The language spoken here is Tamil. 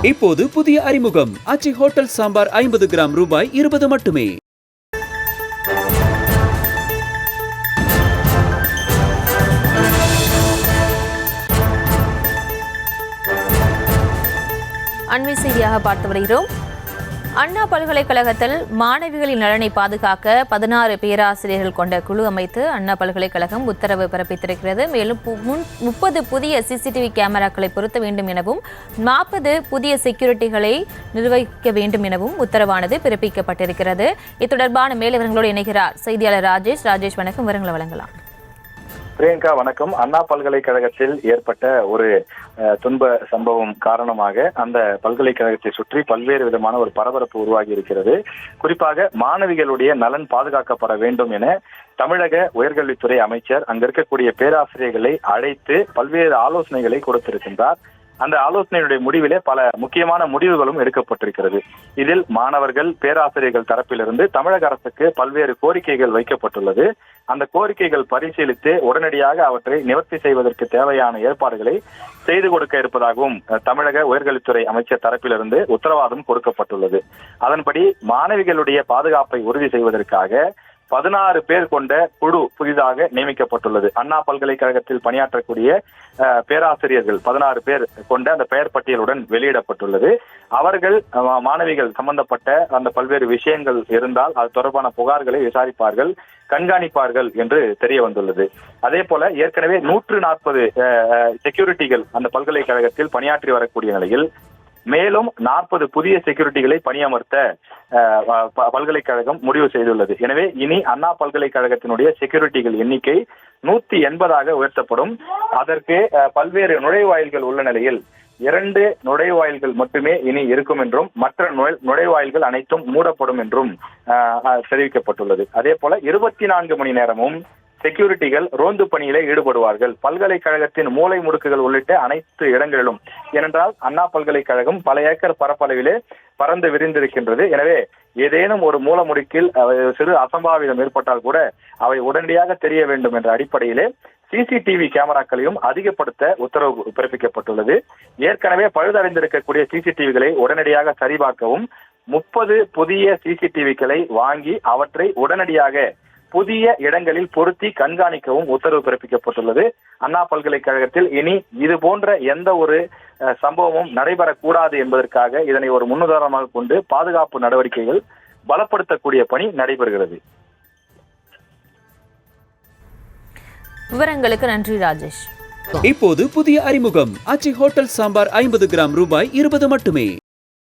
இப்போது புதிய அறிமுகம் ஆச்சி ஹோட்டல் சாம்பார் 50 கிராம் ரூபாய் 20 மட்டுமே. அண்மை செய்தியாக பார்த்து வருகிறோம். அண்ணா பல்கலைக்கழகத்தில் மாணவிகளின் நலனை பாதுகாக்க 16 பேராசிரியர்கள் கொண்ட குழு அமைத்து அண்ணா பல்கலைக்கழகம் உத்தரவு பிறப்பித்திருக்கிறது. மேலும் 30 புதிய சிசிடிவி கேமராக்களை பொருத்த வேண்டும் எனவும் 40 புதிய செக்யூரிட்டிகளை நிர்வகிக்க வேண்டும் எனவும் உத்தரவானது பிறப்பிக்கப்பட்டிருக்கிறது. இது தொடர்பான மேலவர்களோடு இணைகிறார் செய்தியாளர் ராஜேஷ். ராஜேஷ், வணக்கம். விவரங்களை வழங்கலாம். பிரியங்கா, வணக்கம். அண்ணா பல்கலைக்கழகத்தில் ஏற்பட்ட ஒரு துன்ப சம்பவம் காரணமாக அந்த பல்கலைக்கழகத்தை சுற்றி பல்வேறு விதமான ஒரு பரபரப்பு உருவாகி இருக்கிறது. குறிப்பாக மாணவிகளுடைய நலன் பாதுகாக்கப்பட வேண்டும் என தமிழக உயர்கல்வித்துறை அமைச்சர் அங்க இருக்கக்கூடிய பேராசிரியர்களை அழைத்து பல்வேறு ஆலோசனைகளை கொடுத்திருக்கின்றார். அந்த ஆலோசனையுடைய முடிவிலே பல முக்கியமான முடிவுகளும் எடுக்கப்பட்டிருக்கிறது. இதில் மாணவர்கள், பேராசிரியர்கள் தரப்பிலிருந்து தமிழக அரசுக்கு பல்வேறு கோரிக்கைகள் வைக்கப்பட்டுள்ளது. அந்த கோரிக்கைகள் பரிசீலித்து உடனடியாக அவற்றை நிவர்த்தி செய்வதற்கு தேவையான ஏற்பாடுகளை செய்து கொடுக்க இருப்பதாகவும் தமிழக உயர்கல்வித்துறை அமைச்சர் தரப்பிலிருந்து உத்தரவாதம் கொடுக்கப்பட்டுள்ளது. அதன்படி மாணவிகளுடைய பாதுகாப்பை உறுதி செய்வதற்காக 16 பேர் கொண்ட குழு புதிதாக நியமிக்கப்பட்டுள்ளது. அண்ணா பல்கலைக்கழகத்தில் பணியாற்றக்கூடிய பேராசிரியர்கள் 16 பேர் கொண்ட அந்த பெயர் பட்டியலுடன் வெளியிடப்பட்டுள்ளது. அவர்கள் மாணவிகள் சம்பந்தப்பட்ட அந்த பல்வேறு விஷயங்கள் இருந்தால் அது தொடர்பான புகார்களை விசாரிப்பார்கள், கண்காணிப்பார்கள் என்று தெரிய வந்துள்ளது. அதே போல ஏற்கனவே 140 செக்யூரிட்டிகள் அந்த பல்கலைக்கழகத்தில் பணியாற்றி வரக்கூடிய நிலையில் மேலும் 40 புதிய செக்யூரிட்டிகளை பணியமர்த்த பல்கலைக்கழகம் முடிவு செய்துள்ளது. எனவே இனி அண்ணா பல்கலைக்கழகத்தினுடைய செக்யூரிட்டிகள் எண்ணிக்கை 180 உயர்த்தப்படும். அதற்கு பல்வேறு நுழைவாயில்கள் உள்ள நிலையில் 2 நுழைவாயில்கள் மட்டுமே இனி இருக்கும் என்றும் மற்ற நுழைவாயில்கள் அனைத்தும் மூடப்படும் என்றும் தெரிவிக்கப்பட்டுள்ளது. அதே போல 24 மணி நேரமும் செக்யூரிட்டிகள் ரோந்து பணியிலே ஈடுபடுவார்கள். பல்கலைக்கழகத்தின் மூலை முடுக்குகள் உள்ளிட்ட அனைத்து இடங்களிலும். ஏனென்றால் அண்ணா பல்கலைக்கழகம் பல ஏக்கர் பரப்பளவிலே பறந்து விரிந்திருக்கின்றது. எனவே ஏதேனும் ஒரு மூல முடுக்கில் சிறு அசம்பாவிதம் ஏற்பட்டால் கூட அவை உடனடியாக தெரிய வேண்டும் என்ற அடிப்படையிலே சிசிடிவி கேமராக்களையும் அதிகப்படுத்த உத்தரவு பிறப்பிக்கப்பட்டுள்ளது. ஏற்கனவே பழுதடைந்திருக்கக்கூடிய சிசிடிவிகளை உடனடியாக சரிபார்க்கவும் 30 புதிய சிசிடிவிகளை வாங்கி அவற்றை உடனடியாக புதிய இடங்களில் பொருத்தி கண்காணிக்கவும் உத்தரவு பிறப்பிக்கப்பட்டுள்ளது. அண்ணா பல்கலைக்கழகத்தில் இனி இது போன்ற எந்த ஒரு சம்பவமும் நடைபெறக்கூடாது என்பதற்காக இதனை ஒரு முன்னுதாரணமாக கொண்டு பாதுகாப்பு நடவடிக்கைகள் பலப்படுத்தக்கூடிய பணி நடைபெறுகிறது. விவரங்களுக்கு நன்றி ராஜேஷ். இப்போது புதிய அறிமுகம் ஆச்சி ஹோட்டல் சாம்பார் 50 கிராம் ரூபாய் 20 மட்டுமே.